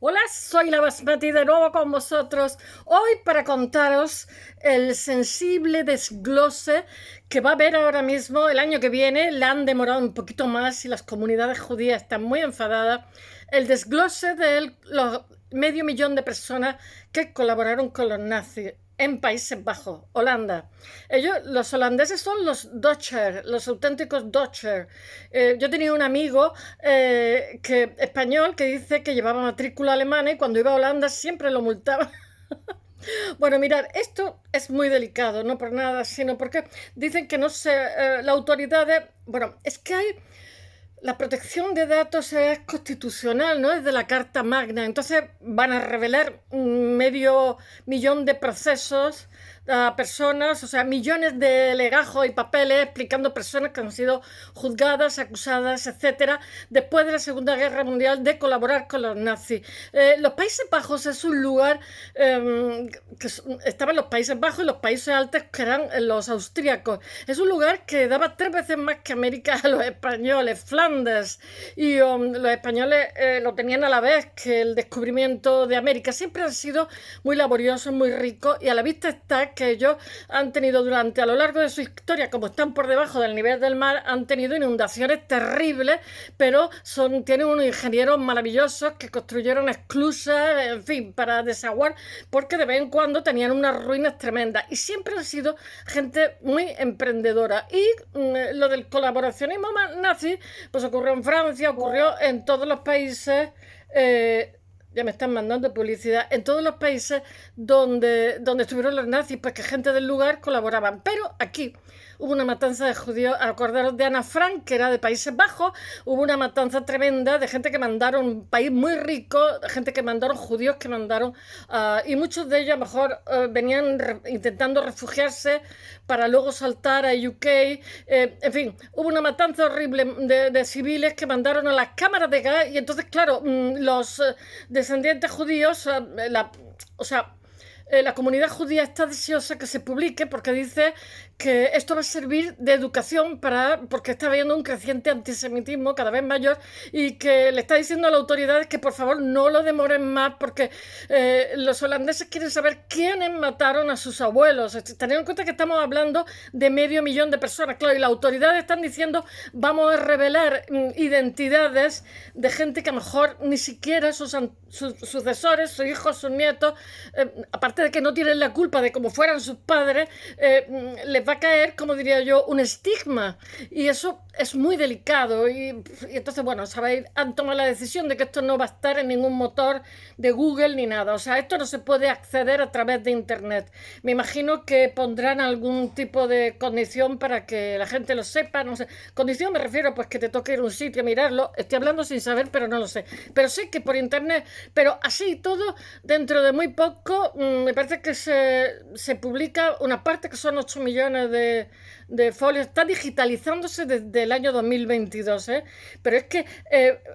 Hola, soy la Basmati de nuevo con vosotros. Hoy para contaros el sensible desglose que va a haber ahora mismo el año que viene. La han demorado un poquito más y las comunidades judías están muy enfadadas. El desglose de los medio millón de personas que colaboraron con los nazis en Países Bajos, Holanda. Los holandeses son los Dutcher, los auténticos Dutcher. Yo tenía un amigo español que dice que llevaba matrícula alemana y cuando iba a Holanda siempre lo multaban. Bueno, mirad, esto es muy delicado, no por nada, sino porque dicen que no se, la autoridad bueno, es que hay la protección de datos es constitucional, ¿no? Es de la Carta Magna. Entonces van a revelar medio millón de procesos a personas, o sea, millones de legajos y papeles explicando personas que han sido juzgadas, acusadas, etcétera, después de la Segunda Guerra Mundial de colaborar con los nazis. Los Países Bajos es un lugar que estaban los Países Bajos y los Países Altos, que eran los austríacos. Es un lugar que daba 3 veces más que América a los españoles, Flandes, y los españoles lo tenían a la vez que el descubrimiento de América. Siempre han sido muy laboriosos, muy ricos, y a la vista está que ellos han tenido a lo largo de su historia, como están por debajo del nivel del mar, han tenido inundaciones terribles, pero tienen unos ingenieros maravillosos que construyeron esclusas, en fin, para desaguar, porque de vez en cuando tenían unas ruinas tremendas, y siempre han sido gente muy emprendedora. Y lo del colaboracionismo nazi, pues ocurrió en Francia, ocurrió en todos los países, ya me están mandando publicidad, en todos los países donde estuvieron los nazis, pues que gente del lugar colaboraban. Pero aquí hubo una matanza de judíos, acordaros de Ana Frank, que era de Países Bajos, hubo una matanza tremenda de gente que mandaron, un país muy rico, gente que mandaron, judíos que mandaron, y muchos de ellos a lo mejor venían intentando refugiarse para luego saltar a UK, en fin, hubo una matanza horrible de civiles que mandaron a las cámaras de gas, y entonces, claro, los descendientes judíos, la comunidad judía está deseosa que se publique porque dice que esto va a servir de educación porque está habiendo un creciente antisemitismo cada vez mayor, y que le está diciendo a las autoridades que por favor no lo demoren más porque los holandeses quieren saber quiénes mataron a sus abuelos. Teniendo en cuenta que estamos hablando de medio millón de personas, claro, y las autoridades están diciendo vamos a revelar identidades de gente que a lo mejor ni siquiera sus sucesores, sus hijos, sus nietos, aparte de que no tienen la culpa de cómo fueran sus padres, les va a caer, como diría yo, un estigma, y eso es muy delicado. Y entonces, bueno, sabéis, han tomado la decisión de que esto no va a estar en ningún motor de Google ni nada, o sea, esto no se puede acceder a través de internet. Me imagino que pondrán algún tipo de condición para que la gente lo sepa, no sé, condición me refiero pues que te toque ir a un sitio a mirarlo, estoy hablando sin saber, pero no lo sé, pero sé que por internet, pero así y todo, dentro de muy poco, me parece que se publica una parte que son 8 millones de folios, está digitalizándose desde el año 2022, pero es que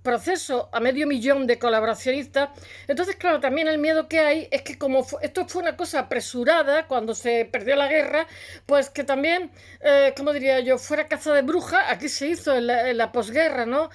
proceso a medio millón de colaboracionistas. Entonces, claro, también el miedo que hay es que como esto fue una cosa apresurada cuando se perdió la guerra, pues que también, como diría yo, fuera caza de brujas. Aquí se hizo en la posguerra, ¿no?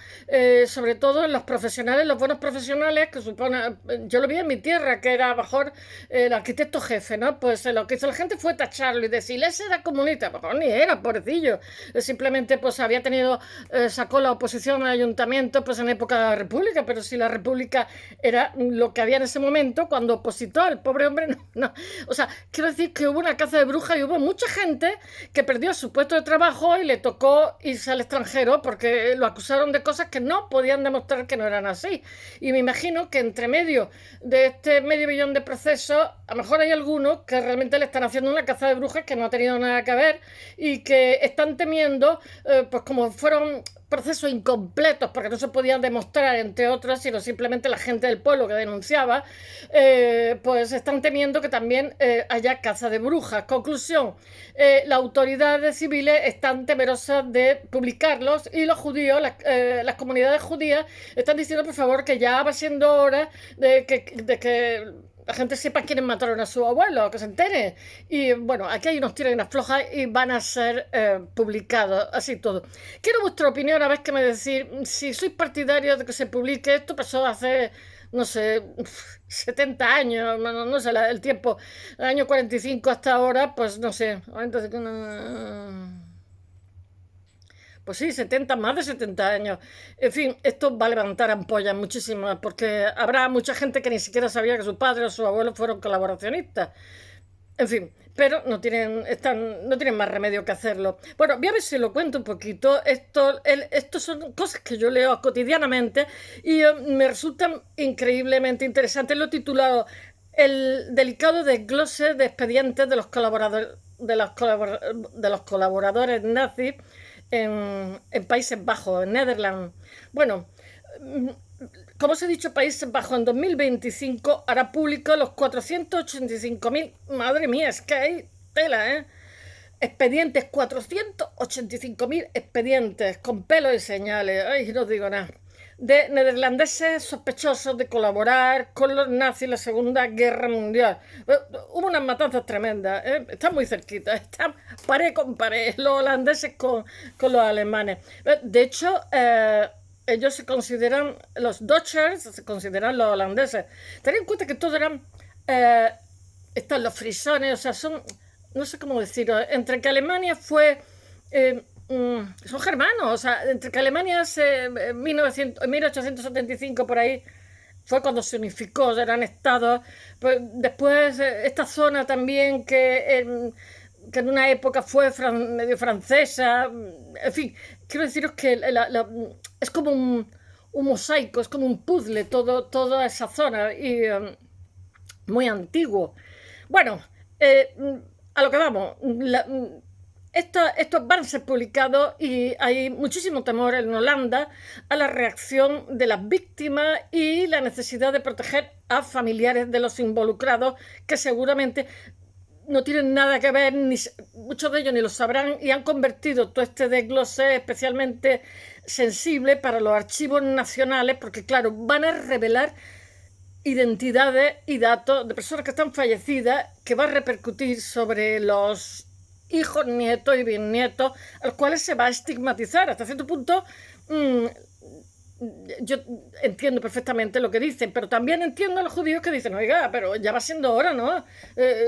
Sobre todo en los profesionales, los buenos profesionales, que supone, yo lo vi en mi tierra, que era mejor el arquitecto jefe, ¿no? Pues lo que hizo la gente fue tacharlo y decir, ese era comunista. Pues ni era, pobrecillo. Simplemente pues había tenido, sacó la oposición al ayuntamiento pues en época de la República, pero si la República era lo que había en ese momento, cuando opositó, el pobre hombre no. O sea, quiero decir que hubo una caza de brujas y hubo mucha gente que perdió su puesto de trabajo y le tocó irse al extranjero porque lo acusaron de cosas que no podían demostrar que no eran así. Y me imagino que entre medio de este medio millón de procesos, a lo mejor hay algunos que realmente le están haciendo una caza de brujas que no ha tenido nada que ver, y que están temiendo, pues como fueron procesos incompletos porque no se podían demostrar, entre otros, sino simplemente la gente del pueblo que denunciaba, pues están temiendo que también haya caza de brujas. Conclusión, las autoridades civiles están temerosas de publicarlos, y los judíos, las comunidades judías están diciendo por favor que ya va siendo hora de que la gente sepa quiénes mataron a su abuelo, que se entere. Y bueno, aquí hay unos tiros y unas flojas y van a ser publicados, así todo. Quiero vuestra opinión, a ver qué me decís. Si sois partidarios de que se publique esto, pasó hace no sé, 70 años, no sé, el tiempo, el año 45 hasta ahora, pues no sé, entonces, pues sí, 70, más de 70 años. En fin, esto va a levantar ampollas muchísimas, porque habrá mucha gente que ni siquiera sabía que sus padres o sus abuelos fueron colaboracionistas. En fin, pero no tienen más remedio que hacerlo. Bueno, voy a ver si lo cuento un poquito. Esto son cosas que yo leo cotidianamente y me resultan increíblemente interesantes. Lo he titulado El delicado desglose de expedientes de los colaboradores nazis en Países Bajos, en Netherlands. Bueno, como os he dicho, Países Bajos en 2025 hará público los 485.000, madre mía, es que hay tela, ¿eh? Expedientes, 485.000 expedientes con pelos y señales, ay, no os digo nada, de neerlandeses sospechosos de colaborar con los nazis en la Segunda Guerra Mundial. Hubo unas matanzas tremendas, ¿eh? Están muy cerquita, están pared con pared, los holandeses con los alemanes. De hecho, ellos se consideran, los Dutchers se consideran los holandeses. Ten en cuenta que todos eran, están los frisones, o sea, son, no sé cómo decirlo, entre que Alemania fue, son germanos, o sea, entre que Alemania en 1875 por ahí fue cuando se unificó, eran estados. Pues después esta zona también que en una época fue medio francesa, en fin, quiero deciros que es como un mosaico, es como un puzzle toda esa zona y muy antiguo. Bueno, a lo que vamos, estos van a ser publicados y hay muchísimo temor en Holanda a la reacción de las víctimas y la necesidad de proteger a familiares de los involucrados que seguramente no tienen nada que ver, muchos de ellos ni lo sabrán y han convertido todo este desglose especialmente sensible para los archivos nacionales porque claro, van a revelar identidades y datos de personas que están fallecidas que va a repercutir sobre los hijos, nietos y bisnietos, a los cuales se va a estigmatizar. Hasta cierto punto, yo entiendo perfectamente lo que dicen, pero también entiendo a los judíos que dicen, oiga, pero ya va siendo hora, ¿no?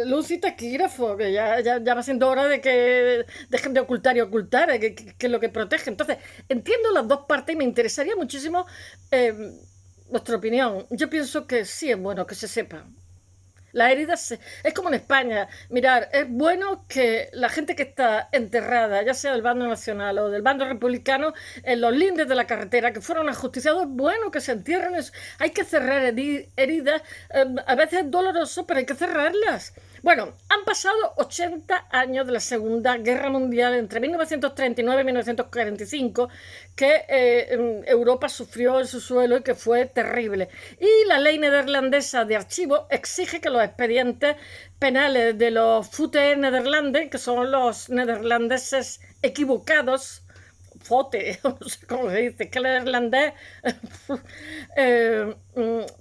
Luz y taquígrafo, que ya va siendo hora de que dejen de ocultar y ocultar, que es lo que protege. Entonces, entiendo las dos partes y me interesaría muchísimo vuestra opinión. Yo pienso que sí es bueno que se sepa. Las heridas es como en España. Mirar, es bueno que la gente que está enterrada, ya sea del bando nacional o del bando republicano, en los lindes de la carretera, que fueron ajusticiados, es bueno que se entierren. Hay que cerrar heridas, a veces es doloroso, pero hay que cerrarlas. Bueno, han pasado 80 años de la Segunda Guerra Mundial, entre 1939 y 1945, que Europa sufrió en su suelo y que fue terrible. Y la ley neerlandesa de archivo exige que los expedientes penales de los Fute Nederlanden, que son los neerlandeses equivocados, Fote, no sé cómo se dice, que el neerlandés,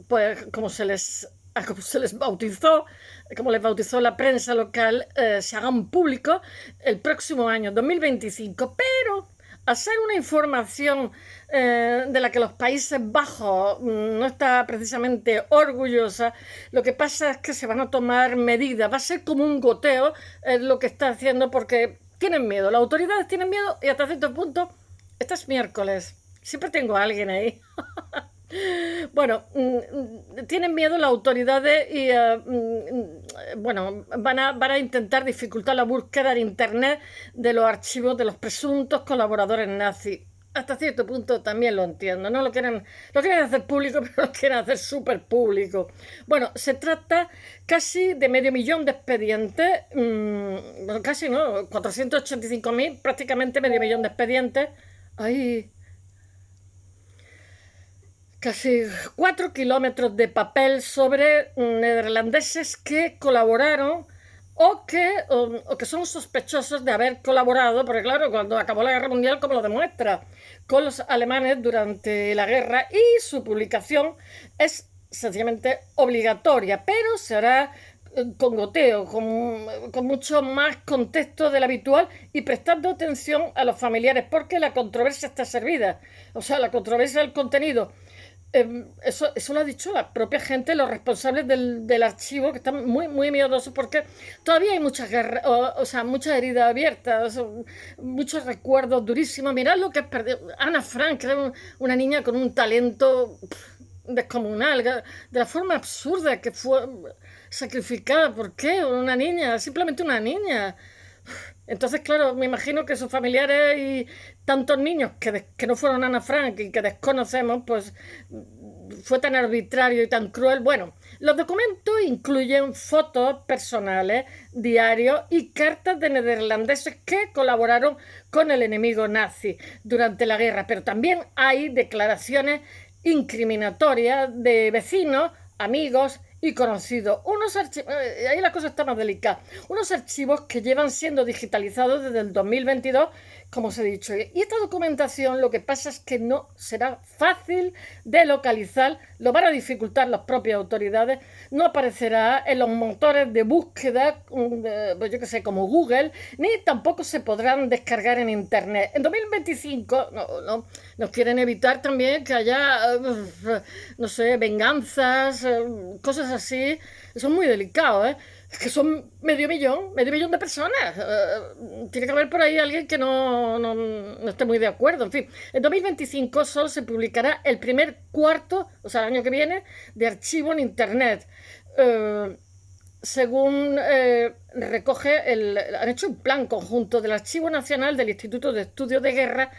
pues como se les bautizó, como les bautizó la prensa local, se hagan públicos el próximo año, 2025. Pero al ser una información de la que los Países Bajos no está precisamente orgullosa, lo que pasa es que se van a tomar medidas. Va a ser como un goteo lo que está haciendo porque tienen miedo. Las autoridades tienen miedo y hasta cierto punto, este es miércoles. Siempre tengo a alguien ahí. Bueno, tienen miedo las autoridades y bueno, van a intentar dificultar la búsqueda en internet de los archivos de los presuntos colaboradores nazis. Hasta cierto punto también lo entiendo, ¿no? Lo quieren hacer público, pero lo quieren hacer súper público. Bueno, se trata casi de 500.000 de expedientes, bueno, casi, ¿no? 485.000, prácticamente 500.000 de expedientes. Ay, casi 4 kilómetros de papel sobre neerlandeses que colaboraron o que son sospechosos de haber colaborado, porque claro, cuando acabó la Guerra Mundial, como lo demuestra, con los alemanes durante la guerra, y su publicación es sencillamente obligatoria, pero se hará con goteo, con mucho más contexto del habitual y prestando atención a los familiares, porque la controversia está servida, o sea, la controversia del contenido Eso lo ha dicho la propia gente, los responsables del archivo, que están muy, muy miedosos porque todavía hay muchas guerras, o sea, muchas heridas abiertas, muchos recuerdos durísimos. Mirad lo que es perder. Ana Frank, que era una niña con un talento descomunal, de la forma absurda que fue sacrificada. ¿Por qué? Una niña, simplemente una niña. Entonces, claro, me imagino que sus familiares y tantos niños que no fueron Ana Frank y que desconocemos, pues fue tan arbitrario y tan cruel. Bueno, los documentos incluyen fotos personales, diarios y cartas de neerlandeses que colaboraron con el enemigo nazi durante la guerra, pero también hay declaraciones incriminatorias de vecinos, amigos y conocidos. Ahí la cosa está más delicada. Unos archivos que llevan siendo digitalizados desde el 2022, como os he dicho. Y esta documentación lo que pasa es que no será fácil de localizar, lo van a dificultar las propias autoridades, no aparecerá en los motores de búsqueda, pues yo que sé, como Google, ni tampoco se podrán descargar en Internet. En 2025 nos quieren evitar también que haya, no sé, venganzas, cosas así. Eso es muy delicado, ¿eh? Es que son medio millón de personas. Tiene que haber por ahí alguien que no esté muy de acuerdo. En fin, en 2025 solo se publicará el primer cuarto, o sea, el año que viene, de archivo en Internet. Según recoge, han hecho un plan conjunto del Archivo Nacional del Instituto de Estudios de Guerra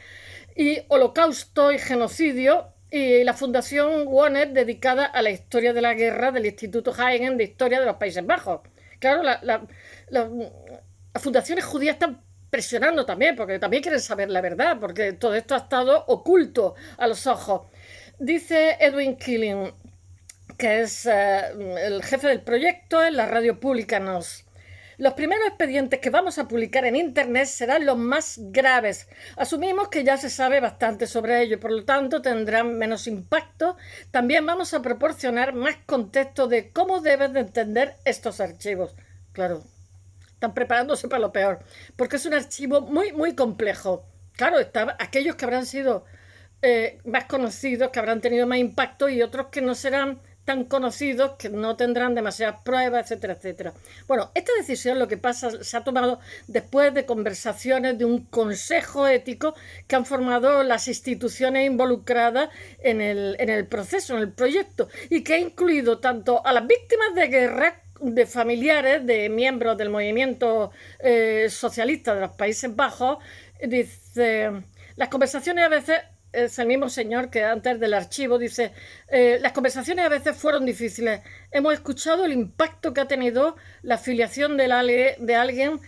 y Holocausto y Genocidio y la Fundación Wonet dedicada a la historia de la guerra del Instituto Hagen de Historia de los Países Bajos. Claro, las fundaciones judías están presionando también, porque también quieren saber la verdad, porque todo esto ha estado oculto a los ojos. Dice Edwin Killing, que es el jefe del proyecto en la radio pública NOS. Los primeros expedientes que vamos a publicar en Internet serán los más graves. Asumimos que ya se sabe bastante sobre ello, por lo tanto tendrán menos impacto. También vamos a proporcionar más contexto de cómo debes de entender estos archivos. Claro, están preparándose para lo peor, porque es un archivo muy, muy complejo. Claro, aquellos que habrán sido más conocidos, que habrán tenido más impacto y otros que no serán tan conocidos, que no tendrán demasiadas pruebas, etcétera, etcétera. Bueno, esta decisión, lo que pasa, se ha tomado después de conversaciones de un consejo ético que han formado las instituciones involucradas en el proceso, en el proyecto, y que ha incluido tanto a las víctimas de guerra, de familiares de miembros del movimiento socialista de los Países Bajos. Dice, las conversaciones a veces, es el mismo señor que antes del archivo, dice, las conversaciones a veces fueron difíciles. Hemos escuchado el impacto que ha tenido la afiliación de alguien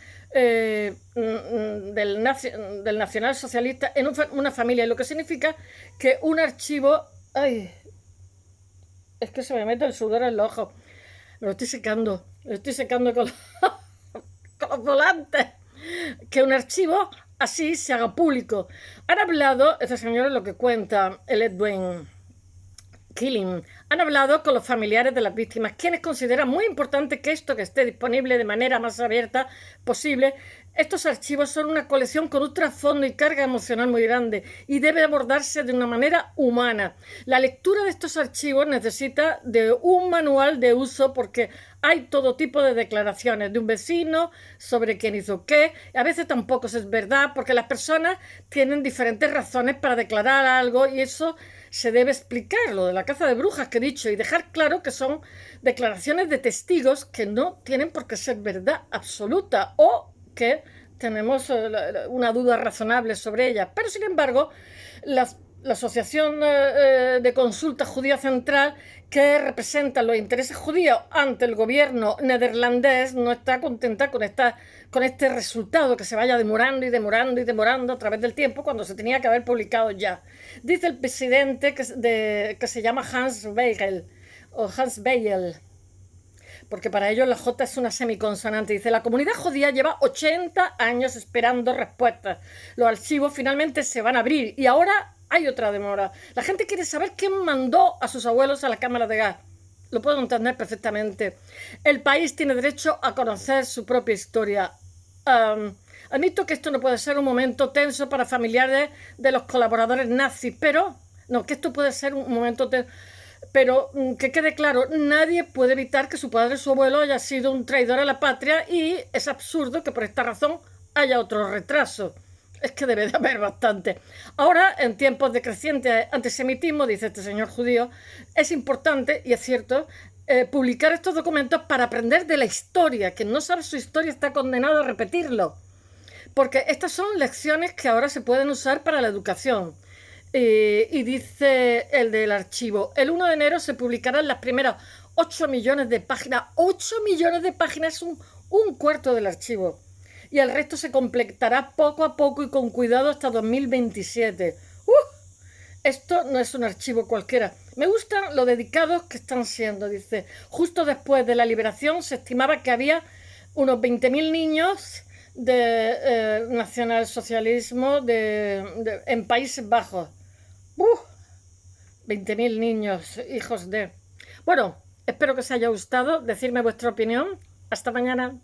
del nacionalsocialista en una familia, lo que significa que un archivo... Ay, es que se me mete el sudor en los ojos. Me lo estoy secando con los volantes. Que un archivo así se haga público. Han hablado, este señor es lo que cuenta el Edwin Killing, han hablado con los familiares de las víctimas, quienes consideran muy importante que esto que esté disponible de manera más abierta posible. Estos archivos son una colección con un trasfondo y carga emocional muy grande y debe abordarse de una manera humana. La lectura de estos archivos necesita de un manual de uso porque hay todo tipo de declaraciones de un vecino sobre quién hizo qué. A veces tampoco es verdad porque las personas tienen diferentes razones para declarar algo y eso se debe explicar, lo de la caza de brujas que he dicho, y dejar claro que son declaraciones de testigos que no tienen por qué ser verdad absoluta o que tenemos una duda razonable sobre ellas. Pero, sin embargo, la Asociación de Consulta Judía Central, que representa los intereses judíos ante el gobierno neerlandés, no está contenta con este resultado que se vaya demorando y demorando y demorando a través del tiempo cuando se tenía que haber publicado ya. Dice el presidente que se llama Hans Beigel, porque para ellos la J es una semiconsonante. Dice, la comunidad judía lleva 80 años esperando respuestas. Los archivos finalmente se van a abrir y ahora hay otra demora. La gente quiere saber quién mandó a sus abuelos a la cámara de gas. Lo puedo entender perfectamente. El país tiene derecho a conocer su propia historia. Admito que esto no puede ser un momento tenso para familiares de los colaboradores nazis, pero No, que esto puede ser un momento... Pero que quede claro, nadie puede evitar que su padre o su abuelo haya sido un traidor a la patria y es absurdo que por esta razón haya otro retraso. Es que debe de haber bastante. Ahora, en tiempos de creciente antisemitismo, dice este señor judío, es importante, y es cierto, publicar estos documentos para aprender de la historia. Quien no sabe su historia está condenado a repetirlo. Porque estas son lecciones que ahora se pueden usar para la educación. Y dice el del archivo, el 1 de enero se publicarán las primeras 8 millones de páginas. 8 millones de páginas es un cuarto del archivo. Y el resto se completará poco a poco y con cuidado hasta 2027. Esto no es un archivo cualquiera. Me gustan lo dedicados que están siendo, dice. Justo después de la liberación se estimaba que había unos 20.000 niños de nacionalsocialismo en Países Bajos. 20.000 niños, hijos de... Bueno, espero que os haya gustado. Decidme vuestra opinión. Hasta mañana.